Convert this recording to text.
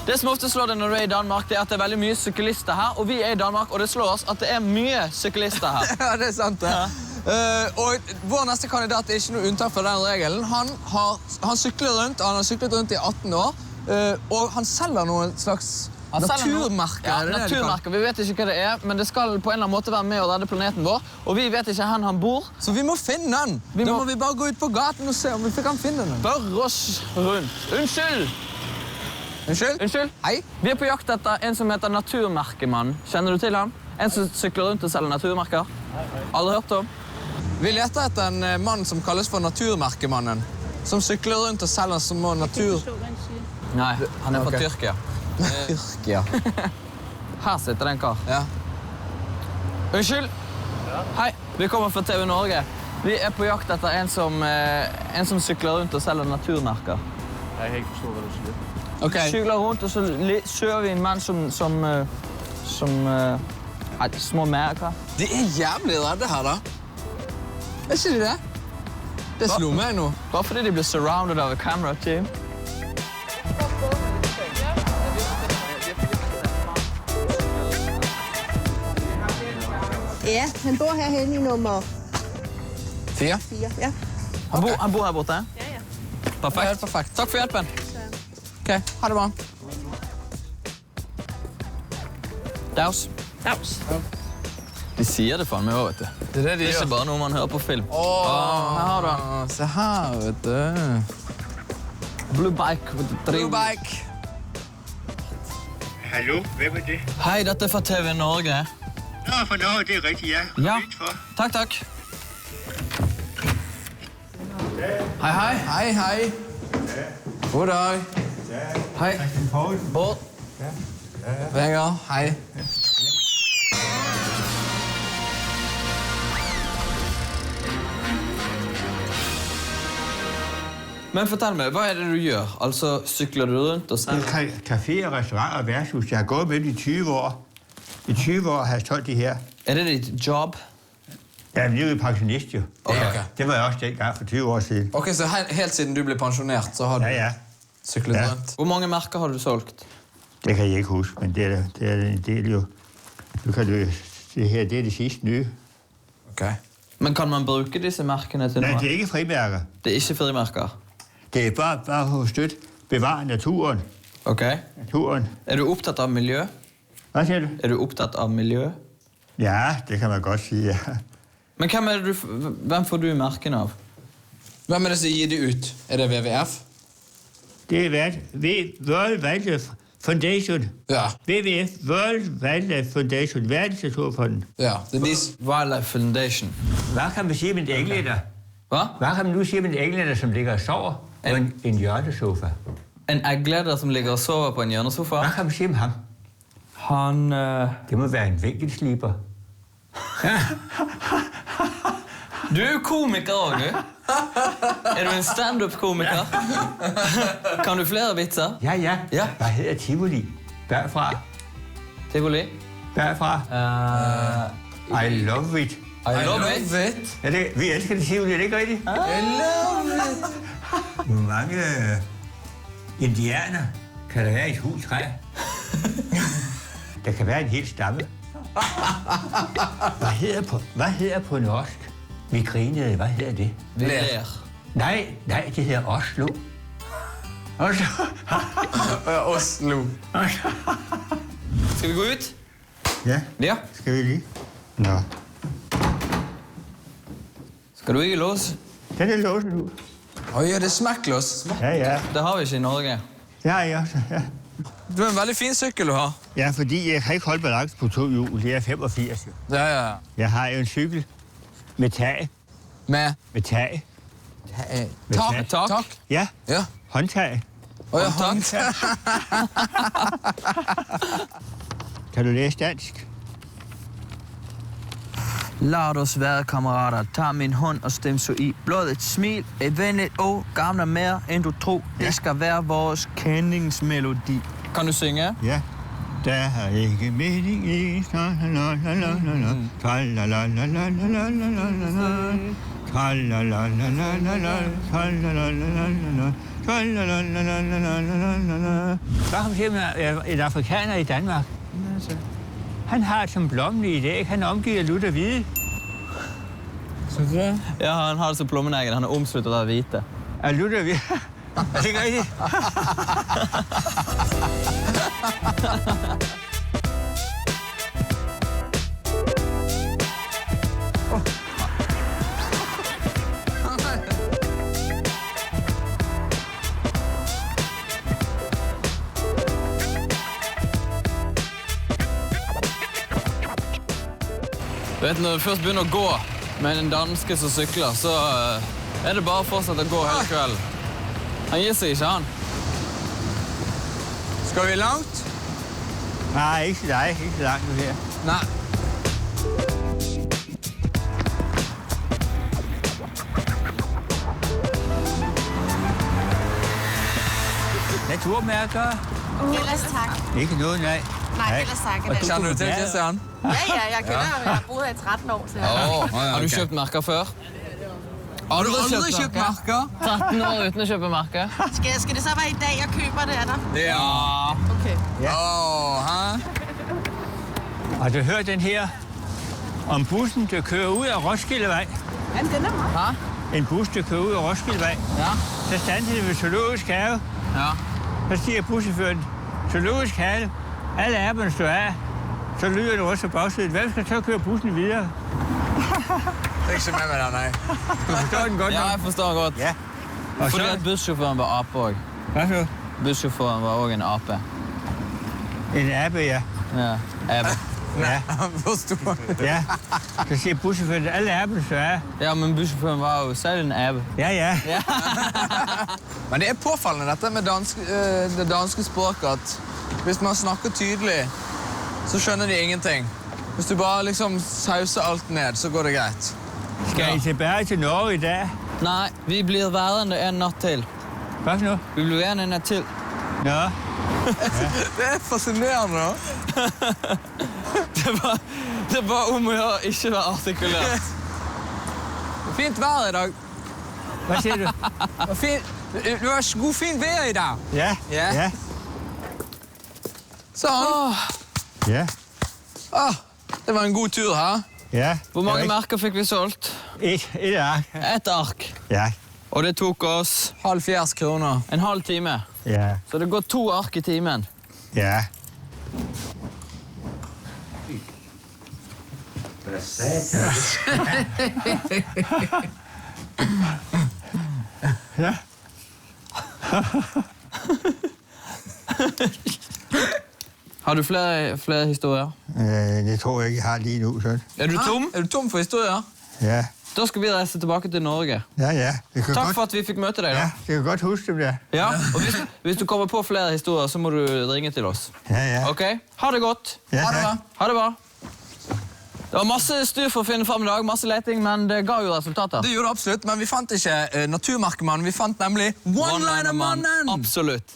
Det som ofte slår deg når du er i Danmark, det er at det er veldig mye syklister her, og vi er i Danmark, og det slår oss at det er mye syklister her. Ja, det er sant det. Ja. Og vår neste kandidat er ikke noe unntak fra den regelen. Han sykler rundt, han har syklet rundt i 18 år, og han selger noen slags naturmerker. Ja, naturmerker. Vi vet ikke hva det er, men det skal på en eller annen måte være med å redde planeten vår, og vi vet ikke hvor han bor. Så vi må finne den. Da må vi bare gå ut på gaten og se om vi kan finne den. Spør oss rundt. Unnskyld! Unnskyld? Hei. Vi er på jakt etter en som heter Naturmerkemann. Kjenner du til han? En som sykler rundt og selger naturmerker? Aldri hørt om? Vi leter etter en mann som kalles for Naturmerkemannen. Som sykler rundt og selger små natur... Nei, han er fra Ok. Tyrkia. Tyrkia. Her sitter det en kar. Ja. Unnskyld! Hei, vi kommer fra TV Norge. Vi er på jakt etter en som sykler rundt og selger naturmerker. Jeg kan ikke forstå, hva du sier. Ok. Sykler rundt, og så søger vi en mann som små merker. De er jævlig redde her, da. Er ikke de det? Det slo meg nå. Bare fordi de blir surrounded av et camera-team. Ja, han bor herhen i nummer 4. 4. Ja. Han bor her borte? Ja, ja. Perfekt. Helt perfekt. Takk for hjelpen. Ok, ha det bra. Daus. Dags. De sier det faen meg også, vet du. Det er det de Det er gjør. ikke bare noe man hører på film. Her har du den. Se her, vet du. Blue bike with the Blue bike. Hallo, hvem er det? Hei, dette er fra TV Norge. Nå, for Norge, det er rigtigt, ja. Ja. Lidt for. Takk, takk. Hei, hei. Hei, hei. God dag. Hei. Bård. Vegard, hei. Men fortell meg, hva er det du gjør? Altså, sykler du rundt og selger? Café og restaurant og værtshus. Jeg har gået med det i 20 år. I 20 år har jeg solgt det her. Er det ditt job? Jeg er blevet pensionist, jo. Ok. Det var jeg også dengang for 20 år siden. Ok, så helt siden du ble pensjonert, så har du Ja, ja. syklet Ja. rundt? Hvor mange merker har du solgt? Det kan jeg ikke huske, men det er en del jo. Nu kan du... Det her, det er det sidste nye. Ok. Men kan man bruke disse merkene til Nej, noe? det er ikke frimærker. Det er ikke frimerker. Det er bare at støtte bevare naturen. Ok. Naturen. Er du opptatt av miljø? Hvad siger du? Er du opptatt av miljø? Ja, det kan man godt sige, ja. Men hvem får du merkene av? Hvem er det som gir de ut? Er det WWF? Det er World Wildlife Foundation. Ja. WWF, World Wildlife Foundation, Verdensnaturfonden. Ja, det er de... Wildlife Foundation. Hvad kan man sige om en englænder? Hva? Hvad kan man nu sige om en englænder, som ligger og sover på en hjørnesofa? En eggleder som ligger og sover på en hjørnesofa? Hvad kan man sige om ham? Han... Det må være en vinkelsliber. Du er jo komiker også, du. Er du en stand-up-komiker? Kan du flere vitser? Ja, ja. Ja. Hvad hedder Tivoli? Derfra. Tivoli? Derfra. I love it. I love it. it. Vi elsker det Tivoli, er det ikke rigtigt? I love it. Hvor mange indianer kan der være i et hus træ? Der kan være en hel stamme. Hvad hedder på norsk? Vi grinede, hvad hedder det? Vi Ler. ler. Nej, det hedder Oslo. Oslo. Oslo. Skal vi gå ut? Ja, Ja. skal vi lige? Nå, Skal du ikke låse? den er låsen ud. Oi, ja, det er smekklås. Ja. Det har vi ikke i Norge. Det har jeg også, ja. Det er en veldig fin sykkel du har. Ja, fordi jeg kan ikke holde balance på 2 hjul. Det er 85. Jo. Ja. Jeg har jo en cykel med tag. Med... Med tag. Tak. Tak. Tak. Ja, Ja. håndtag. Og ja, håndtag. Kan du læse dansk? Lad os være, kammerater. Tag min hånd og stem så i. Blot et smil, et venligt ord, gamler mere end du tror. Det skal være vores kendingsmelodi. Kan du synge? Ja. Der er ikke mening i... Der kom simpelthen en afrikaner i Danmark. Han har som blommen i æg. Han er omgivet af lutter hvide. Ja, han har det som plommeneggen. Han er omsluttet av hvite. Af lutter hvide. Er det ikke rigtigt? Du vet, når du først begynner å gå med en danske som sykler, så er det bare å fortsette å gå hele kvelden. Han gir seg ikke, han. Skal vi langt? Nej, ikke dig. Ikke så langt nu her. Nei. Naturmærker. Ellers tak. Ikke noget, nej. Nej, ellers tak. Er det. Kjenner du til Kristian? Ja, jeg kender ham. Jeg har boet her i 13 år. Så. Har du kjøpt merker før? Har du aldri kjøpt merker? 13 år uten å kjøpe merker. Skal det så være i dag, jeg køber det af dig? Ja. Okay. Hæ? Har du hørt den her om bussen, der kører ud af Roskildevej? Jamen, den er meget. En bus, der kører ud af Roskildevej. Ja. Så standede det ved Zoologisk Have. Ja. Så siger buschaufføren, Zoologisk Have, alle apperne står af. Så lyder det også på bagsiden. Hvem skal så køre bussen videre? Det er ikke så med med den, nei. Du forstår den godt Ja, nok? jeg forstår godt. Ja. Og Fordi så... at bussjåføren var ape også. Hvad så? Bussjåføren var også en ape. En abe, ja. Ja, ape. Ja, Forstår. ja. Så siger buschaufføren, alle apperne står af. Ja, men bussjåføren var jo selv en ape. Ja, ja. Men det er påfallende dette med det danske språket, at hvis man snakker tydelig, så skjønner de ingenting. Hvis du bare liksom sauser alt ned, så går det greit. Skal I tilbage til Norge i dag? Nei, vi blir værende en natt til. Hvad for nu? Vi blir værende en natt til. Nå, Det er fascinerende, da. Det var om å gjøre ikke være artikulert. Fint vær i dag. hvad siger du? Det var god fint vejr i dag. Ja, Ja. ja, Sånn. ja, Det var en god tur her. ja. Hvor mange merker fikk vi solgt? Et ark. Et ark. Ja, Og det tok oss 70 kroner. en halv time. ja, Så det går 2 ark i timen. ja. Ja. Har du flere historier? Det tror jeg ikke, jeg har lige nu, sådan. Er du tom? Er du tom for historier? Ja, Da skal vi reise tilbake til Norge. ja, ja. Det kan Takk godt, for at vi fikk møte deg. ja, da. det kan godt huske dem der. Ja, og hvis du kommer på flere historier, så må du ringe til oss. Ja, ja. Ok? Ha det godt. Ja, Ha det tak. bra. Ha det bra. Det var masse styr for å finne fram i dag, masse leting, men det ga jo resultater. Det gjorde det absolutt, men vi fant ikke naturmerkemannen. Vi fant nemlig One-Liner-mannen. Absolutt.